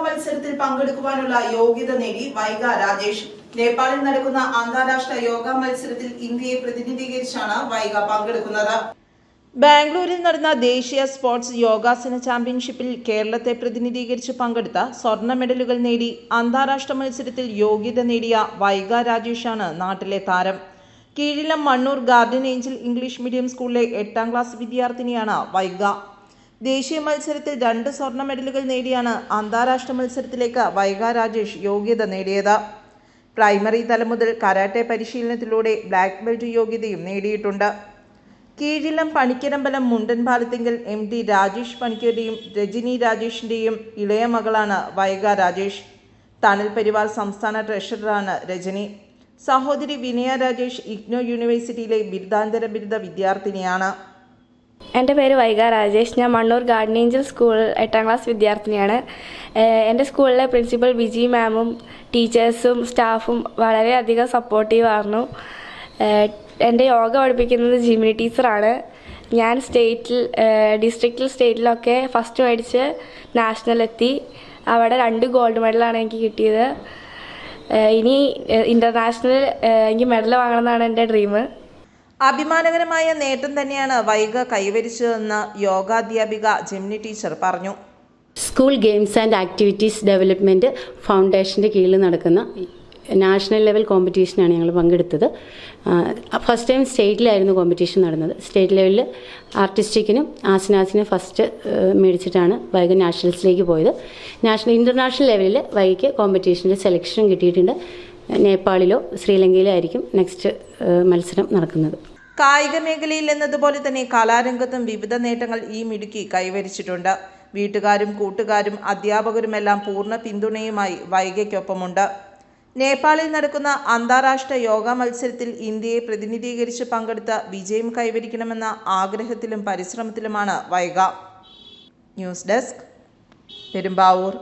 മത്സരത്തിൽ പങ്കെടുക്കുവാനുള്ള യോഗ്യത നേടി വൈഗ രാജേഷ്. നേപ്പാളിൽ നടക്കുന്ന അന്താരാഷ്ട്ര യോഗ മത്സരത്തിൽ ഇന്ത്യയെ പ്രതിനിധീകരിച്ചാണ് വൈഗ പങ്കെടുക്കുന്നത്. ബാംഗ്ലൂരിൽ നടന്ന ദേശീയ സ്പോർട്സ് യോഗാസന ചാമ്പ്യൻഷിപ്പിൽ കേരളത്തെ പ്രതിനിധീകരിച്ച് പങ്കെടുത്ത സ്വർണ്ണ മെഡലുകൾ നേടി അന്താരാഷ്ട്ര മത്സരത്തിൽ യോഗ്യത നേടിയ വൈഗ രാജേഷാണ് നാട്ടിലെ താരം. Keezhillam Mannoor garden angel English medium സ്കൂളിലെ 8ാം ക്ലാസ് വിദ്യാർത്ഥിനിയാണ് വൈഗ. ദേശീയ മത്സരത്തിൽ 2 സ്വർണ്ണ മെഡലുകൾ നേടിയാണ് അന്താരാഷ്ട്ര മത്സരത്തിലേക്ക് വൈഗ രാജേഷ് യോഗ്യത നേടിയത്. പ്രൈമറി തലം മുതൽ കരാട്ടെ പരിശീലനത്തിലൂടെ ബ്ലാക്ക് ബെൽറ്റ് യോഗ്യതയും നേടിയിട്ടുണ്ട്. കീഴിലം പണിക്കരമ്പലം മുണ്ടൻപാലത്തിങ്കൽ MD രാജേഷ് പണിക്കരുടെയും രജനി രാജേഷിൻ്റെയും ഇളയ മകളാണ് വൈഗ രാജേഷ്. തണൽ പരിവാർ സംസ്ഥാന ട്രഷററാണ് രജനി. സഹോദരി വിനയ രാജേഷ് ഇഗ്നോ യൂണിവേഴ്സിറ്റിയിലെ ബിരുദാനന്തര ബിരുദ വിദ്യാർത്ഥിനിയാണ്. എൻ്റെ പേര് വൈഗ രാജേഷ്. ഞാൻ Mannur garden Angel school 8ാം class വിദ്യാർത്ഥിനിയാണ്. എൻ്റെ സ്കൂളിലെ പ്രിൻസിപ്പൽ വിജി മാമും ടീച്ചേഴ്സും സ്റ്റാഫും വളരെയധികം സപ്പോർട്ടീവായിരുന്നു. എൻ്റെ യോഗ പഠിപ്പിക്കുന്നത് ജിമിനി ടീച്ചറാണ്. ഞാൻ ഡിസ്ട്രിക്റ്റിൽ സ്റ്റേറ്റിലൊക്കെ ഫസ്റ്റ് മേടിച്ച് നാഷണലെത്തി. അവിടെ 2 ഗോൾഡ് മെഡലാണ് എനിക്ക് കിട്ടിയത്. ഇനി ഇൻ്റർനാഷണൽ എനിക്ക് മെഡൽ വാങ്ങണമെന്നാണ് എൻ്റെ ഡ്രീം. അഭിമാനകരമായ നേട്ടം തന്നെയാണ് വൈഗ കൈവരിച്ചതെന്ന് യോഗാധ്യാപിക ജിമിനി ടീച്ചർ പറഞ്ഞു. School games and activities development ഫൗണ്ടേഷൻ്റെ കീഴിൽ നടക്കുന്ന നാഷണൽ ലെവൽ കോമ്പറ്റീഷനാണ് ഞങ്ങൾ പങ്കെടുത്തത്. ഫസ്റ്റ് ടൈം സ്റ്റേറ്റിലായിരുന്നു കോമ്പറ്റീഷൻ നടന്നത്. സ്റ്റേറ്റ് ലെവലിൽ ആർട്ടിസ്റ്റിക്കിനും ആസനാസിനും ഫസ്റ്റ് മേടിച്ചിട്ടാണ് വൈഗ നാഷണൽസിലേക്ക് പോയത്. ഇൻ്റർനാഷണൽ ലെവലിൽ വൈഗയ്ക്ക് കോമ്പറ്റീഷനിൽ സെലക്ഷൻ കിട്ടിയിട്ടുണ്ട്. നേപ്പാളിലോ ശ്രീലങ്കയിലോ ആയിരിക്കും നെക്സ്റ്റ് മത്സരം നടക്കുന്നത്. കായിക മേഖലയിൽ എന്നതുപോലെ തന്നെ കലാരംഗത്തും വിവിധ നേട്ടങ്ങൾ ഈ മിടുക്കി കൈവരിച്ചിട്ടുണ്ട്. വീട്ടുകാരും കൂട്ടുകാരും അധ്യാപകരുമെല്ലാം പൂർണ്ണ പിന്തുണയുമായി വൈഗയ്ക്കൊപ്പമുണ്ട്. നേപ്പാളിൽ നടക്കുന്ന അന്താരാഷ്ട്ര യോഗ മത്സരത്തിൽ ഇന്ത്യയെ പ്രതിനിധീകരിച്ച് പങ്കെടുത്ത വിജയം കൈവരിക്കണമെന്ന ആഗ്രഹത്തിലും പരിശ്രമത്തിലുമാണ് വൈഗ. News desk, Perumbavoor.